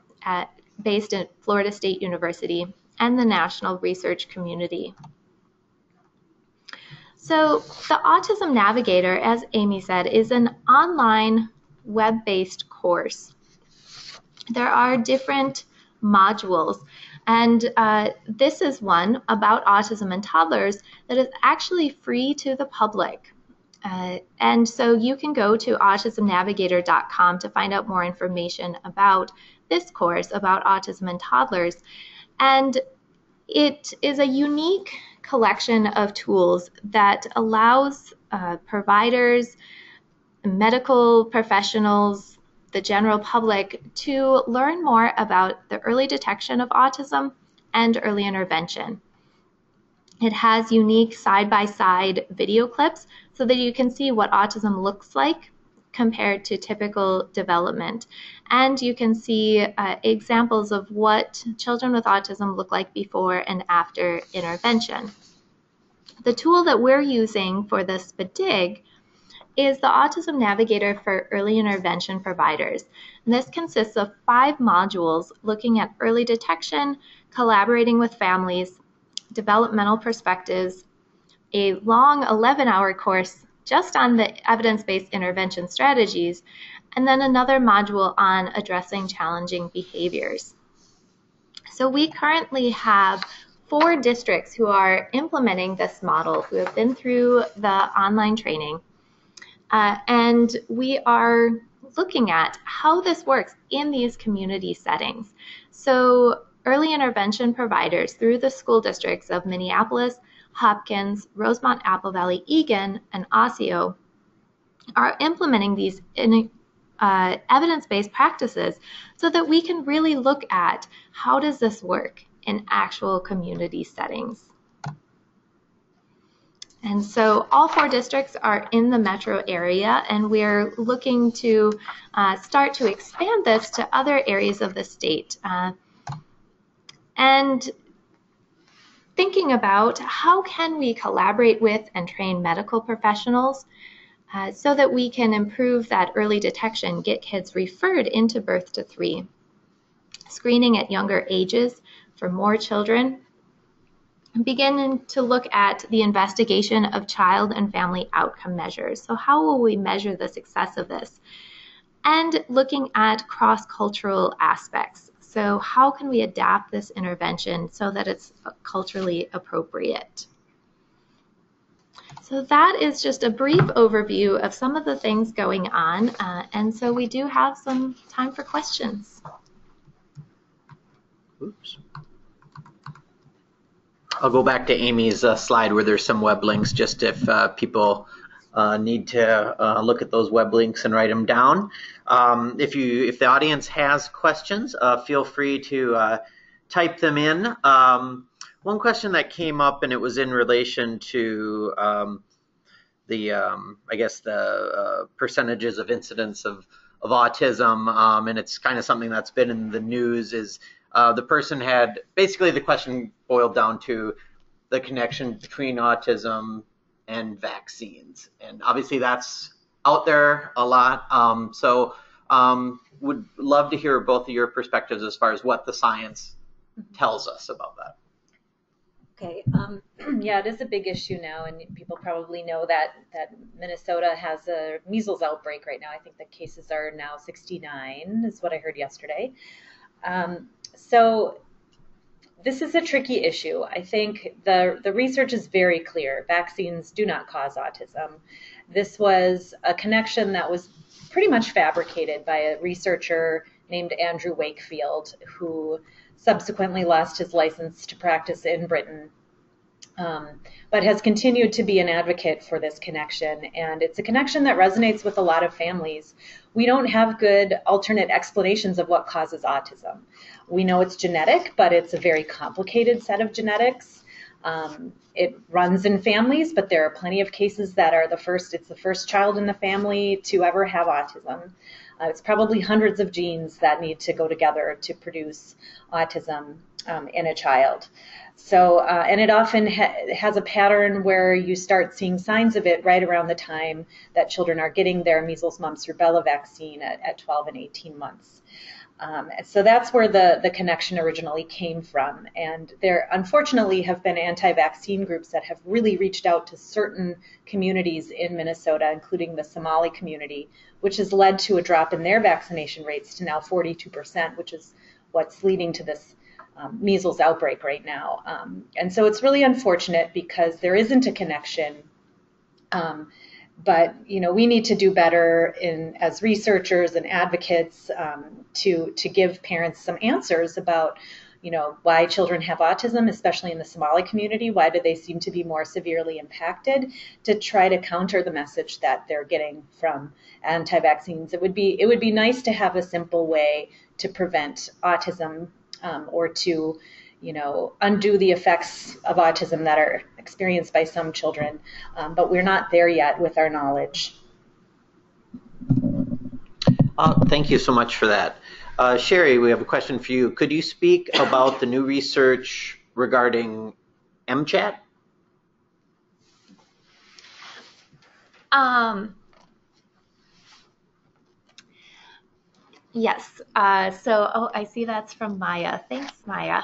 based at Florida State University, and the national research community. So the Autism Navigator, as Amy said, is an online web-based course. There are different modules, and this is one about autism in toddlers that is actually free to the public. And so you can go to autismnavigator.com to find out more information about this course about autism in toddlers. And it is a unique collection of tools that allows providers, medical professionals, the general public to learn more about the early detection of autism and early intervention. It has unique side-by-side video clips so that you can see what autism looks like compared to typical development. And you can see examples of what children with autism look like before and after intervention. The tool that we're using for the SPDIG is the Autism Navigator for Early Intervention Providers. And this consists of 5 modules looking at early detection, collaborating with families, developmental perspectives, a long 11-hour course just on the evidence-based intervention strategies, and then another module on addressing challenging behaviors. So we currently have 4 districts who are implementing this model, who have been through the online training, and we are looking at how this works in these community settings. So early intervention providers through the school districts of Minneapolis, Hopkins, Rosemont, Apple Valley, Eagan, and Osseo are implementing these evidence-based practices so that we can really look at how does this work in actual community settings. And so all 4 districts are in the metro area, and we're looking to start to expand this to other areas of the state. And thinking about how can we collaborate with and train medical professionals so that we can improve that early detection, get kids referred into birth to 3, screening at younger ages for more children, beginning to look at the investigation of child and family outcome measures. So how will we measure the success of this? And looking at cross-cultural aspects. So how can we adapt this intervention so that it's culturally appropriate? So that is just a brief overview of some of the things going on. And so we do have some time for questions. Oops. I'll go back to Amy's slide where there's some web links, just if people need to look at those web links and write them down. If the audience has questions, feel free to type them in. One question that came up, and it was in relation to I guess the percentages of incidence of autism, and it's kind of something that's been in the news, is the person had, basically the question boiled down to the connection between autism and vaccines. And obviously that's out there a lot. So would love to hear both of your perspectives as far as what the science tells us about that. Okay, yeah, it is a big issue now, and people probably know that Minnesota has a measles outbreak right now. I think the cases are now 69, is what I heard yesterday. So This is a tricky issue. I think the research is very clear. Vaccines do not cause autism. This was a connection that was pretty much fabricated by a researcher named Andrew Wakefield, who subsequently lost his license to practice in Britain, but has continued to be an advocate for this connection. And it's a connection that resonates with a lot of families. We don't have good alternate explanations of what causes autism. We know it's genetic, but it's a very complicated set of genetics. It runs in families, but there are plenty of cases that are it's the first child in the family to ever have autism. It's probably hundreds of genes that need to go together to produce autism in a child. So, and it often has a pattern where you start seeing signs of it right around the time that children are getting their measles, mumps, rubella vaccine at 12 and 18 months. So that's where the connection originally came from. And there unfortunately have been anti-vaccine groups that have really reached out to certain communities in Minnesota, including the Somali community, which has led to a drop in their vaccination rates to now 42%, which is what's leading to this measles outbreak right now. And so it's really unfortunate because there isn't a connection. But we need to do better as researchers and advocates to give parents some answers about why children have autism, especially in the Somali community. Why do they seem to be more severely impacted? To try to counter the message that they're getting from anti-vaccines. It would be nice to have a simple way to prevent autism or to undo the effects of autism that are experienced by some children, but we're not there yet with our knowledge. Thank you so much for that. Sherry, we have a question for you. Could you speak about the new research regarding MChat? Yes. I see that's from Maya. Thanks, Maya.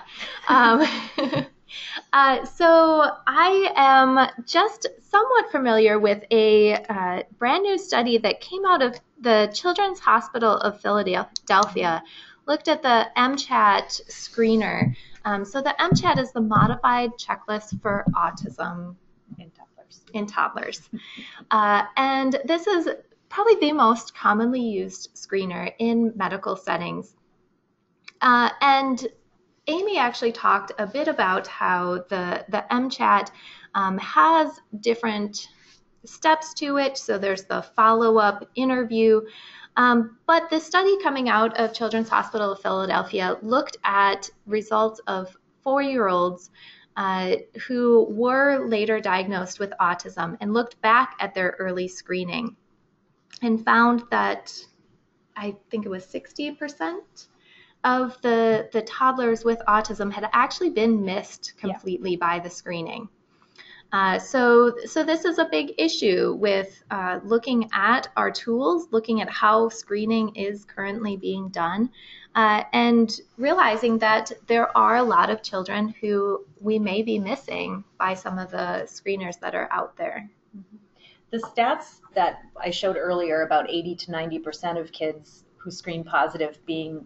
So I am just somewhat familiar with a brand new study that came out of the Children's Hospital of Philadelphia, looked at the MChat screener. So the MChat is the modified checklist for autism in toddlers. And this is probably the most commonly used screener in medical settings. And Amy actually talked a bit about how the MChat has different steps to it. So there's the follow-up interview. But the study coming out of Children's Hospital of Philadelphia looked at results of 4-year-olds who were later diagnosed with autism and looked back at their early screening and found that I think it was 60% of the toddlers with autism had actually been missed completely by the screening. So this is a big issue with looking at our tools, looking at how screening is currently being done, and realizing that there are a lot of children who we may be missing by some of the screeners that are out there. The stats that I showed earlier about 80 to 90% of kids who screen positive being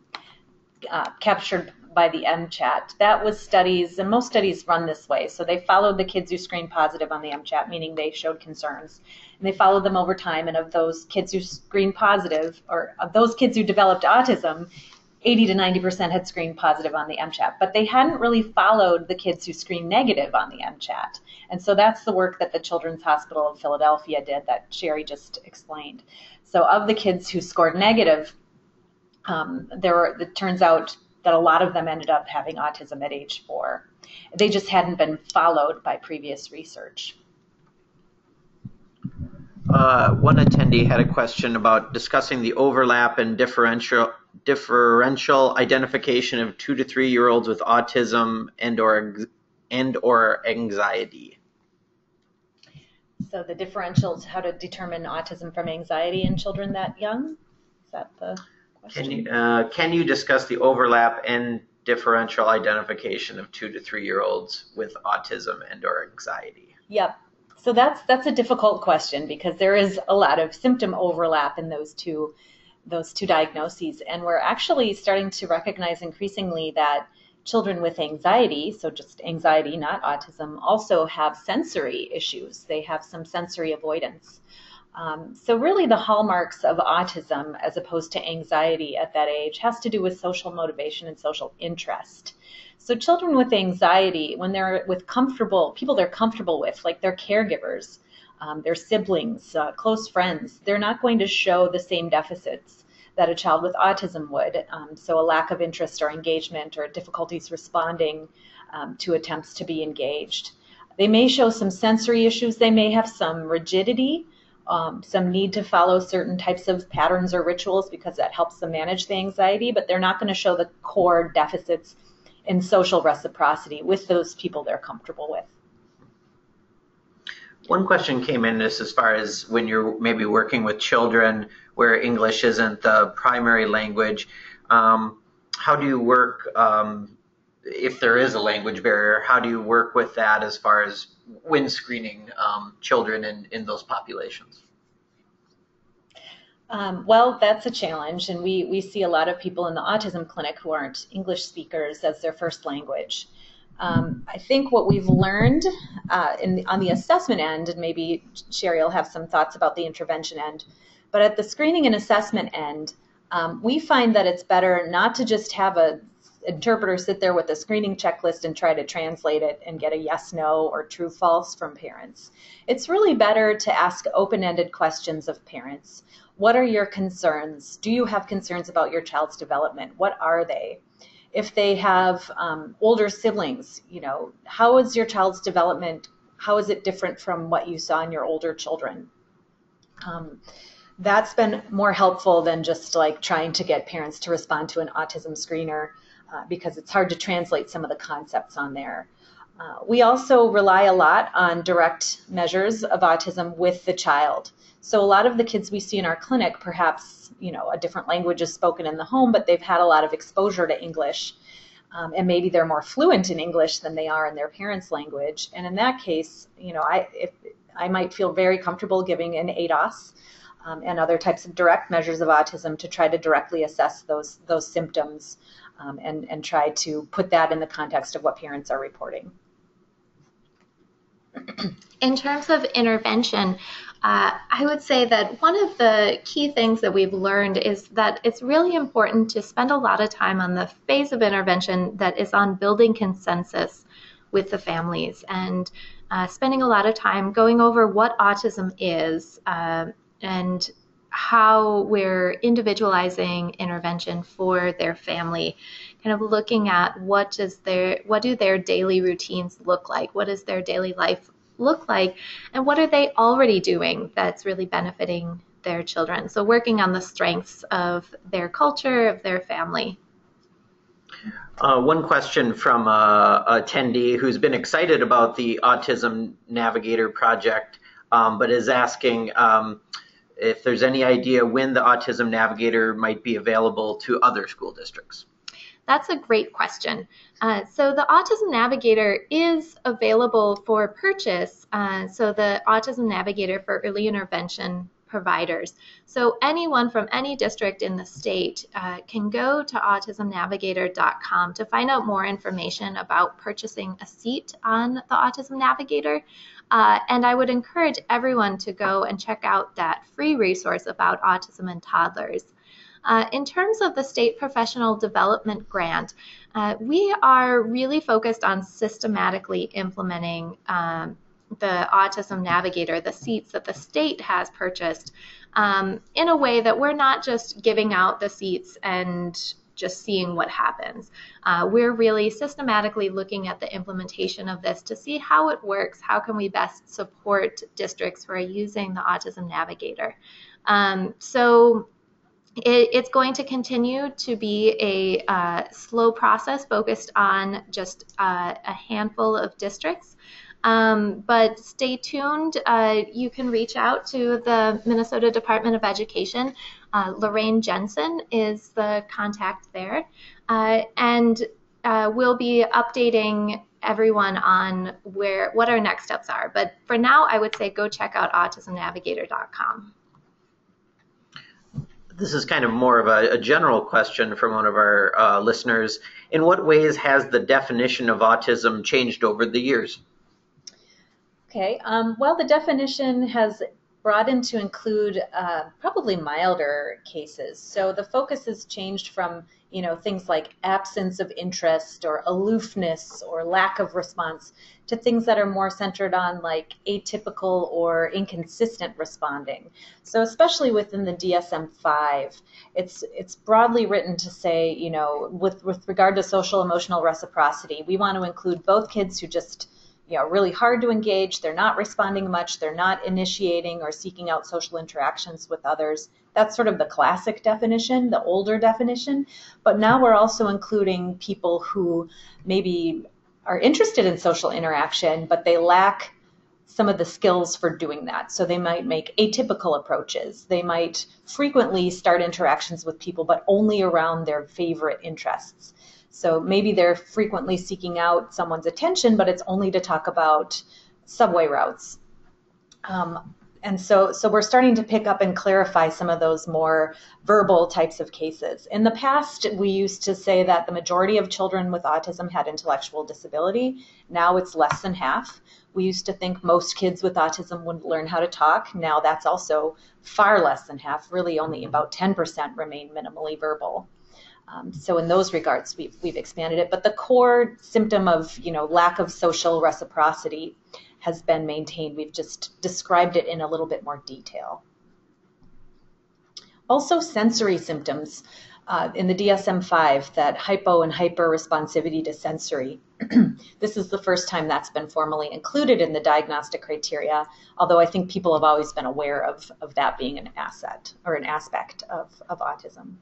captured by the MChat, that was studies, and most studies run this way. So they followed the kids who screened positive on the MChat, meaning they showed concerns, and they followed them over time. And of those kids who screened positive, or of those kids who developed autism, 80 to 90% had screened positive on the MChat, but they hadn't really followed the kids who screened negative on the MChat. And so that's the work that the Children's Hospital of Philadelphia did that Sherry just explained. So of the kids who scored negative, it turns out that a lot of them ended up having autism at age 4. They just hadn't been followed by previous research. One attendee had a question about discussing the overlap and differential identification of 2 to 3-year-olds with autism and or anxiety. So the differentials, how to determine autism from anxiety in children that young? Is that the question? Can you discuss the overlap and differential identification of 2 to 3-year-olds with autism and or anxiety? Yep. So that's a difficult question because there is a lot of symptom overlap in those two diagnoses, and we're actually starting to recognize increasingly that Children with anxiety, so just anxiety, not autism, also have sensory issues. They have some sensory avoidance. So really the hallmarks of autism as opposed to anxiety at that age has to do with social motivation and social interest. So children with anxiety, when they're with people they're comfortable with, like their caregivers, their siblings, close friends, they're not going to show the same deficits that a child with autism would. So a lack of interest or engagement or difficulties responding to attempts to be engaged. They may show some sensory issues. They may have some rigidity, some need to follow certain types of patterns or rituals because that helps them manage the anxiety, but they're not going to show the core deficits in social reciprocity with those people they're comfortable with. One question came in this as far as when you're maybe working with children where English isn't the primary language, how do you work, if there is a language barrier, how do you work with that as far as when screening children in those populations? Well, that's a challenge, and we see a lot of people in the autism clinic who aren't English speakers as their first language. I think what we've learned on the assessment end, and maybe Sherry will have some thoughts about the intervention end, but at the screening and assessment end, we find that it's better not to just have an interpreter sit there with a screening checklist and try to translate it and get a yes, no, or true, false from parents. It's really better to ask open-ended questions of parents. What are your concerns? Do you have concerns about your child's development? What are they? If they have older siblings, how is your child's development? How is it different from what you saw in your older children? That's been more helpful than just like trying to get parents to respond to an autism screener because it's hard to translate some of the concepts on there. We also rely a lot on direct measures of autism with the child. So a lot of the kids we see in our clinic, perhaps, a different language is spoken in the home, but they've had a lot of exposure to English. And maybe they're more fluent in English than they are in their parents' language. And in that case, I might feel very comfortable giving an ADOS and other types of direct measures of autism to try to directly assess those symptoms and try to put that in the context of what parents are reporting. In terms of intervention, I would say that one of the key things that we've learned is that it's really important to spend a lot of time on the phase of intervention that is on building consensus with the families and spending a lot of time going over what autism is and how we're individualizing intervention for their family, kind of looking at what do their daily routines look like, what does their daily life look like, and what are they already doing that's really benefiting their children. So working on the strengths of their culture, of their family. One question from an attendee who's been excited about the Autism Navigator project, but is asking if there's any idea when the Autism Navigator might be available to other school districts. That's a great question. So the Autism Navigator is available for purchase. So the Autism Navigator for early intervention providers. So anyone from any district in the state can go to autismnavigator.com to find out more information about purchasing a seat on the Autism Navigator. And I would encourage everyone to go and check out that free resource about autism in toddlers. In terms of the State Professional Development Grant, we are really focused on systematically implementing the Autism Navigator, the seats that the state has purchased, in a way that we're not just giving out the seats and just seeing what happens. We're really systematically looking at the implementation of this to see how it works, how can we best support districts who are using the Autism Navigator. So it's going to continue to be a slow process focused on just a handful of districts. But stay tuned. You can reach out to the Minnesota Department of Education. Lorraine Jensen is the contact there. And we'll be updating everyone on what our next steps are. But for now, I would say go check out autismnavigator.com. This is kind of more of a general question from one of our listeners. In what ways has the definition of autism changed over the years? Okay, well, the definition has broadened to include probably milder cases. So the focus has changed from, things like absence of interest or aloofness or lack of response to things that are more centered on like atypical or inconsistent responding. So especially within the DSM-5, it's broadly written to say, with regard to social emotional reciprocity, we want to include both kids who just really hard to engage, they're not responding much, they're not initiating or seeking out social interactions with others. That's sort of the classic definition, the older definition. But now we're also including people who maybe are interested in social interaction, but they lack some of the skills for doing that. So they might make atypical approaches. They might frequently start interactions with people, but only around their favorite interests. So maybe they're frequently seeking out someone's attention, but it's only to talk about subway routes. And so we're starting to pick up and clarify some of those more verbal types of cases. In the past, we used to say that the majority of children with autism had intellectual disability. Now it's less than half. We used to think most kids with autism would learn how to talk. Now that's also far less than half. Really only about 10% remain minimally verbal. So in those regards, we've expanded it. But the core symptom of, lack of social reciprocity has been maintained. We've just described it in a little bit more detail. Also sensory symptoms in the DSM-5, that hypo and hyper responsivity to sensory. This is the first time that's been formally included in the diagnostic criteria, although I think people have always been aware of that being an asset or an aspect of autism.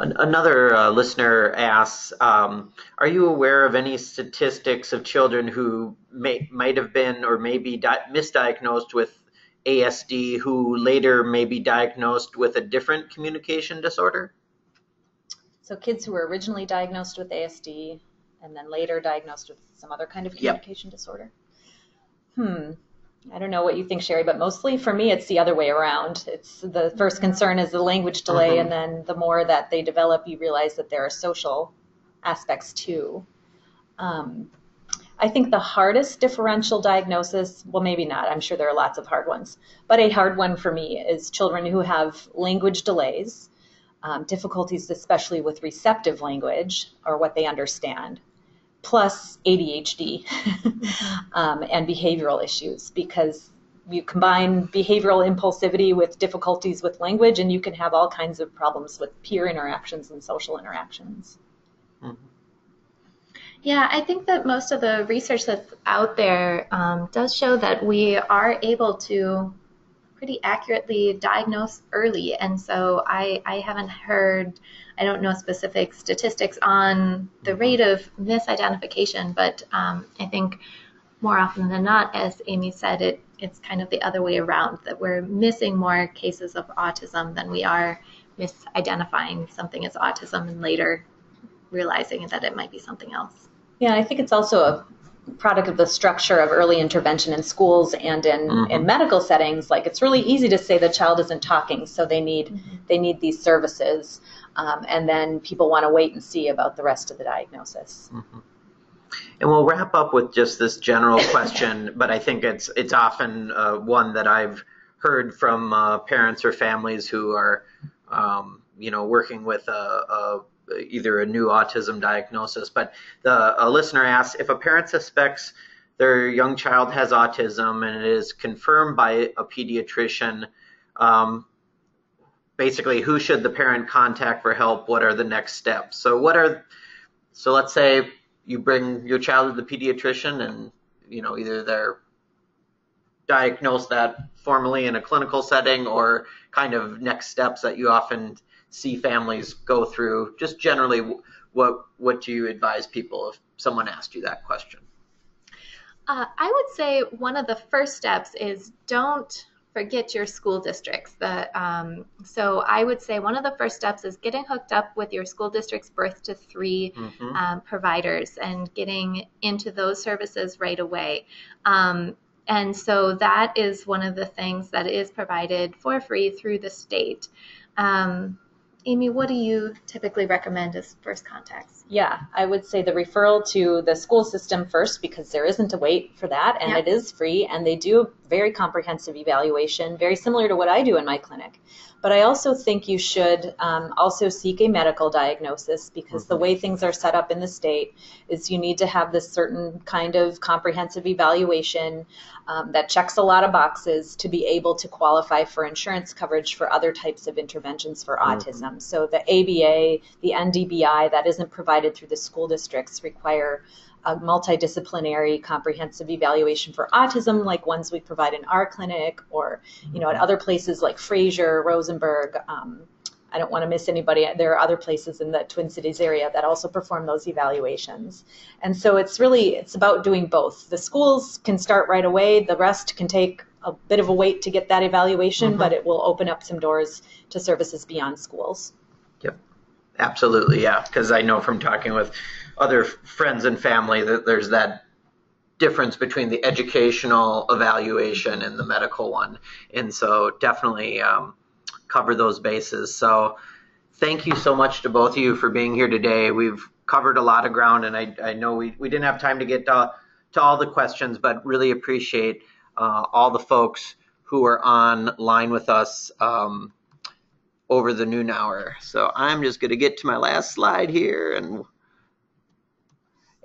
Another listener asks, are you aware of any statistics of children who might have been or may be misdiagnosed with ASD who later may be diagnosed with a different communication disorder? So kids who were originally diagnosed with ASD and then later diagnosed with some other kind of communication disorder? I don't know what you think, Sherry, but mostly for me, it's the other way around. It's the first concern is the language delay, and then the more that they develop, you realize that there are social aspects too. I think the hardest differential diagnosis, well, maybe not, I'm sure there are lots of hard ones, but a hard one for me is children who have language delays, difficulties especially with receptive language or what they understand, plus ADHD and behavioral issues, because you combine behavioral impulsivity with difficulties with language and you can have all kinds of problems with peer interactions and social interactions. Yeah, I think that most of the research that's out there does show that we are able to pretty accurately diagnose early. And so I haven't heard, I don't know specific statistics on the rate of misidentification, but I think more often than not, as Amy said, it's kind of the other way around, that we're missing more cases of autism than we are misidentifying something as autism and later realizing that it might be something else. Yeah, I think it's also a product of the structure of early intervention in schools and in medical settings. Like, it's really easy to say the child isn't talking, so they need these services, and then people want to wait and see about the rest of the diagnosis. And we'll wrap up with just this general question, but I think it's often one that I've heard from parents or families who are working with either a new autism diagnosis. But a listener asks, if a parent suspects their young child has autism and it is confirmed by a pediatrician, basically, who should the parent contact for help? What are the next steps? So let's say you bring your child to the pediatrician and either they're diagnosed that formally in a clinical setting or kind of next steps that you often see families go through. Just generally, what do you advise people if someone asked you that question? I would say one of the first steps is don't forget your school districts. So I would say one of the first steps is getting hooked up with your school district's birth to 3 providers and getting into those services right away. And so that is one of the things that is provided for free through the state. Amy, what do you typically recommend as first contacts? Yeah, I would say the referral to the school system first, because there isn't a wait for that, and Yep. it is free, and they do a very comprehensive evaluation, very similar to what I do in my clinic. But I also think you should also seek a medical diagnosis, because the way things are set up in the state is you need to have this certain kind of comprehensive evaluation that checks a lot of boxes to be able to qualify for insurance coverage for other types of interventions for autism. So the ABA, the NDBI, that isn't provided through the school districts, require a multidisciplinary comprehensive evaluation for autism, like ones we provide in our clinic, or at other places like Fraser, Rosenberg. I don't want to miss anybody. There are other places in the Twin Cities area that also perform those evaluations. And so it's about doing both. The schools can start right away. The rest can take a bit of a wait to get that evaluation, but it will open up some doors to services beyond schools. Yep, absolutely, yeah. Because I know from talking with other friends and family that there's that difference between the educational evaluation and the medical one. And so definitely cover those bases. So thank you so much to both of you for being here today. We've covered a lot of ground, and I know we didn't have time to get to all the questions, but really appreciate all the folks who are online with us over the noon hour. So I'm just going to get to my last slide here,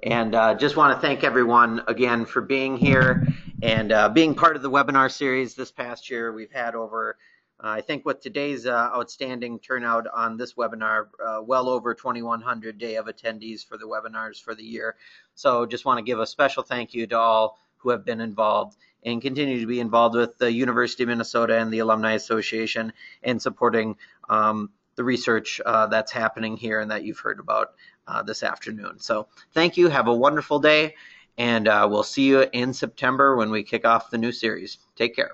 and just want to thank everyone again for being here and being part of the webinar series this past year. We've had over, I think with today's outstanding turnout on this webinar, well over 2,100 day of attendees for the webinars for the year. So just want to give a special thank you to all who have been involved and continue to be involved with the University of Minnesota and the Alumni Association and supporting the research that's happening here and that you've heard about this afternoon. So thank you. Have a wonderful day, and we'll see you in September when we kick off the new series. Take care.